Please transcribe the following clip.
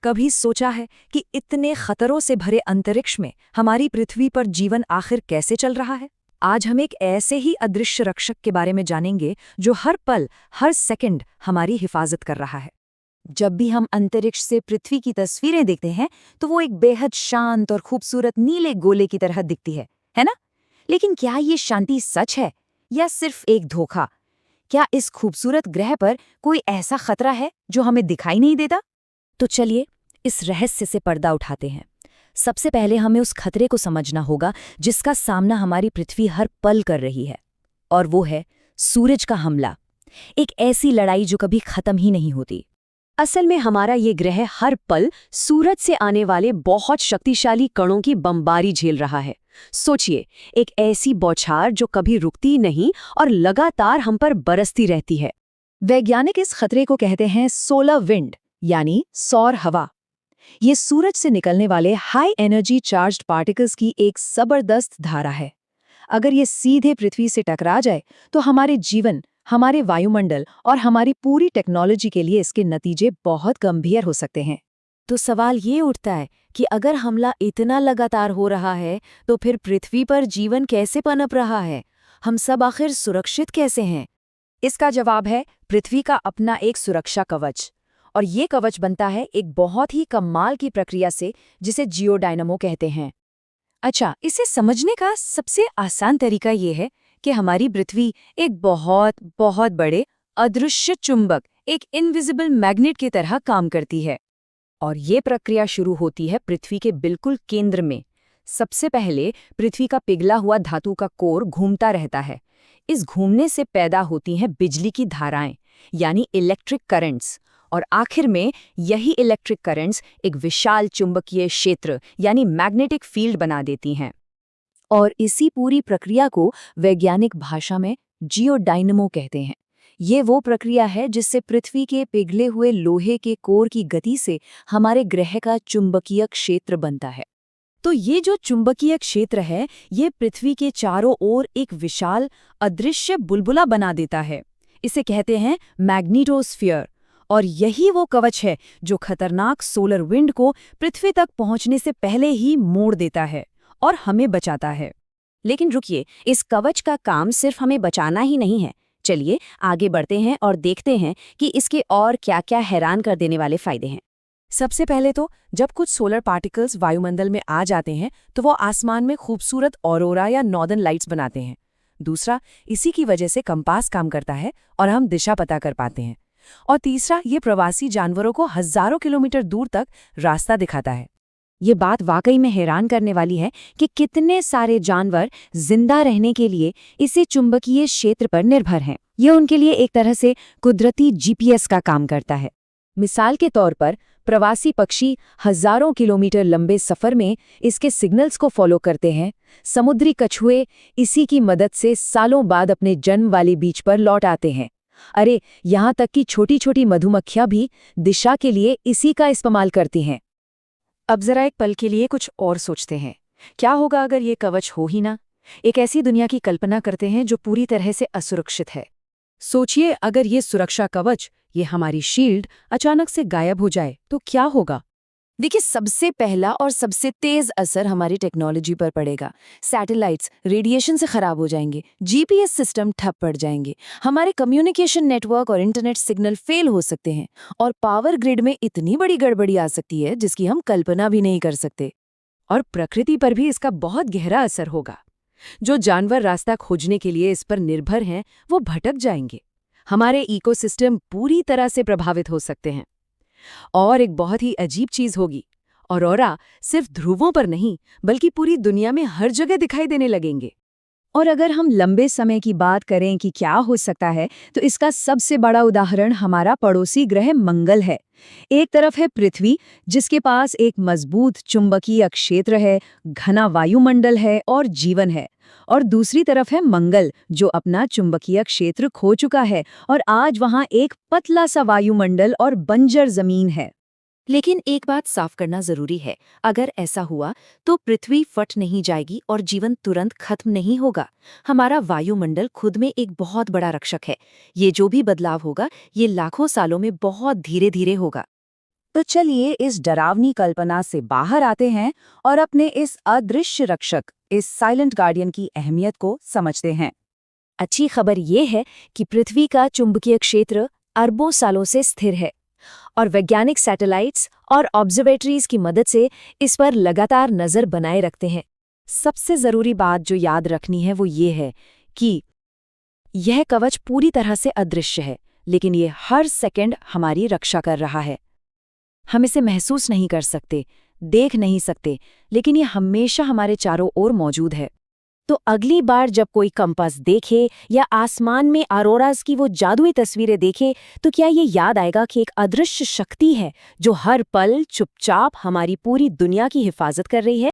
कभी सोचा है कि इतने खतरों से भरे अंतरिक्ष में हमारी पृथ्वी पर जीवन आखिर कैसे चल रहा है? आज हम एक ऐसे ही अदृश्य रक्षक के बारे में जानेंगे जो हर पल, हर सेकंड हमारी हिफाजत कर रहा है। जब भी हम अंतरिक्ष से पृथ्वी की तस्वीरें देखते हैं तो वो एक बेहद शांत और खूबसूरत नीले गोले की तरह दिखती है ना? लेकिन क्या ये शांति सच है या सिर्फ एक धोखा? क्या इस खूबसूरत ग्रह पर कोई ऐसा खतरा है जो हमें दिखाई नहीं देता? तो चलिए इस रहस्य से पर्दा उठाते हैं। सबसे पहले हमें उस खतरे को समझना होगा जिसका सामना हमारी पृथ्वी हर पल कर रही है, और वो है सूरज का हमला। एक ऐसी लड़ाई जो कभी खत्म ही नहीं होती। असल में हमारा ये ग्रह हर पल सूरज से आने वाले बहुत शक्तिशाली कणों की बमबारी झेल रहा है। सोचिए, एक ऐसी बौछार जो कभी रुकती नहीं और लगातार हम पर बरसती रहती है। वैज्ञानिक इस खतरे को कहते हैं सोलर विंड, यानी सौर हवा। ये सूरज से निकलने वाले हाई एनर्जी चार्ज्ड पार्टिकल्स की एक जबरदस्त धारा है। अगर ये सीधे पृथ्वी से टकरा जाए तो हमारे जीवन, हमारे वायुमंडल और हमारी पूरी टेक्नोलॉजी के लिए इसके नतीजे बहुत गंभीर हो सकते हैं। तो सवाल ये उठता है कि अगर हमला इतना लगातार हो रहा है तो फिर पृथ्वी पर जीवन कैसे पनप रहा है? हम सब आखिर सुरक्षित कैसे हैं? इसका जवाब है पृथ्वी का अपना एक सुरक्षा कवच। और ये कवच बनता है एक बहुत ही कमाल की प्रक्रिया से जिसे जियोडायनमो कहते हैं। अच्छा, इसे समझने का सबसे आसान तरीका ये है कि हमारी पृथ्वी एक बहुत बहुत बड़े अदृश्य चुंबक, एक इनविजिबल मैग्नेट की तरह काम करती है। और ये प्रक्रिया शुरू होती है पृथ्वी के बिल्कुल केंद्र में। सबसे पहले पृथ्वी का पिघला हुआ धातु का कोर घूमता रहता है। इस घूमने से पैदा होती हैं बिजली की धाराएं, यानी इलेक्ट्रिक करंट्स। और आखिर में यही इलेक्ट्रिक करंट्स एक विशाल चुंबकीय क्षेत्र यानी मैग्नेटिक फील्ड बना देती हैं। और इसी पूरी प्रक्रिया को वैज्ञानिक भाषा में जियोडायनमो कहते हैं। ये वो प्रक्रिया है जिससे पृथ्वी के पिघले हुए लोहे के कोर की गति से हमारे ग्रह का चुंबकीय क्षेत्र बनता है। तो ये जो चुंबकीय क्षेत्र है, ये पृथ्वी के चारों ओर एक विशाल अदृश्य बुलबुला बना देता है। इसे कहते हैं मैग्नेटोस्फीयर। और यही वो कवच है जो खतरनाक सोलर विंड को पृथ्वी तक पहुंचने से पहले ही मोड़ देता है और हमें बचाता है। लेकिन रुकिए, इस कवच का काम सिर्फ हमें बचाना ही नहीं है। चलिए आगे बढ़ते हैं और देखते हैं कि इसके और क्या-क्या हैरान कर देने वाले फायदे हैं। सबसे पहले तो जब कुछ सोलर पार्टिकल्स वायुमंडल में आ जाते हैं तो वो आसमान में खूबसूरत ऑरोरा या नॉर्दर्न लाइट्स बनाते हैं। दूसरा, इसी की वजह से कंपास काम करता है और हम दिशा पता कर पाते हैं। और तीसरा, ये प्रवासी जानवरों को हजारों किलोमीटर दूर तक रास्ता दिखाता है। ये बात वाकई में हैरान करने वाली है कि कितने सारे जानवर जिंदा रहने के लिए इसी चुंबकीय क्षेत्र पर निर्भर हैं। ये उनके लिए एक तरह से कुदरती जीपीएस का काम करता है। मिसाल के तौर पर प्रवासी पक्षी हजारों किलोमीटर लंबे सफर में इसके सिग्नल्स को फॉलो करते हैं। समुद्री कछुए इसी की मदद से सालों बाद अपने जन्म वाली बीच पर लौट आते हैं। अरे, यहाँ तक कि छोटी छोटी मधुमक्खियां भी दिशा के लिए इसी का इस्तेमाल करती हैं। अब जरा एक पल के लिए कुछ और सोचते हैं। क्या होगा अगर ये कवच हो ही ना? एक ऐसी दुनिया की कल्पना करते हैं जो पूरी तरह से असुरक्षित है। सोचिए, अगर ये सुरक्षा कवच, ये हमारी शील्ड अचानक से गायब हो जाए तो क्या होगा? देखिए, सबसे पहला और सबसे तेज असर हमारी टेक्नोलॉजी पर पड़ेगा। सैटेलाइट्स रेडिएशन से खराब हो जाएंगे, जीपीएस सिस्टम ठप पड़ जाएंगे, हमारे कम्युनिकेशन नेटवर्क और इंटरनेट सिग्नल फेल हो सकते हैं, और पावर ग्रिड में इतनी बड़ी गड़बड़ी आ सकती है जिसकी हम कल्पना भी नहीं कर सकते। और प्रकृति पर भी इसका बहुत गहरा असर होगा। जो जानवर रास्ता खोजने के लिए इस पर निर्भर हैं, वो भटक जाएंगे। हमारे इकोसिस्टम पूरी तरह से प्रभावित हो सकते हैं। और एक बहुत ही अजीब चीज होगी, ऑरोरा सिर्फ ध्रुवों पर नहीं बल्कि पूरी दुनिया में हर जगह दिखाई देने लगेंगे। और अगर हम लंबे समय की बात करें कि क्या हो सकता है, तो इसका सबसे बड़ा उदाहरण हमारा पड़ोसी ग्रह मंगल है। एक तरफ है पृथ्वी, जिसके पास एक मजबूत चुंबकीय क्षेत्र है, घना वायुमंडल है और जीवन है। और दूसरी तरफ है मंगल, जो अपना चुंबकीय क्षेत्र खो चुका है और आज वहां एक पतला सा वायुमंडल और बंजर जमीन है। लेकिन एक बात साफ करना जरूरी है, अगर ऐसा हुआ तो पृथ्वी फट नहीं जाएगी और जीवन तुरंत खत्म नहीं होगा। हमारा वायुमंडल खुद में एक बहुत बड़ा रक्षक है। ये जो भी बदलाव होगा, ये लाखों सालों में बहुत धीरे धीरे होगा। तो चलिए इस डरावनी कल्पना से बाहर आते हैं और अपने इस अदृश्य रक्षक, इस साइलेंट गार्डियन की अहमियत को समझते हैं। अच्छी खबर ये है कि पृथ्वी का चुंबकीय क्षेत्र अरबों सालों से स्थिर है और वैज्ञानिक सैटेलाइट्स और ऑब्जर्वेटरीज की मदद से इस पर लगातार नजर बनाए रखते हैं। सबसे जरूरी बात जो याद रखनी है वो ये है कि यह कवच पूरी तरह से अदृश्य है, लेकिन ये हर सेकंड हमारी रक्षा कर रहा है। हम इसे महसूस नहीं कर सकते, देख नहीं सकते, लेकिन ये हमेशा हमारे चारों ओर मौजूद है। तो अगली बार जब कोई कंपास देखे या आसमान में ऑरोरास की वो जादुई तस्वीरें देखे, तो क्या ये याद आएगा कि एक अदृश्य शक्ति है जो हर पल चुपचाप हमारी पूरी दुनिया की हिफाजत कर रही है।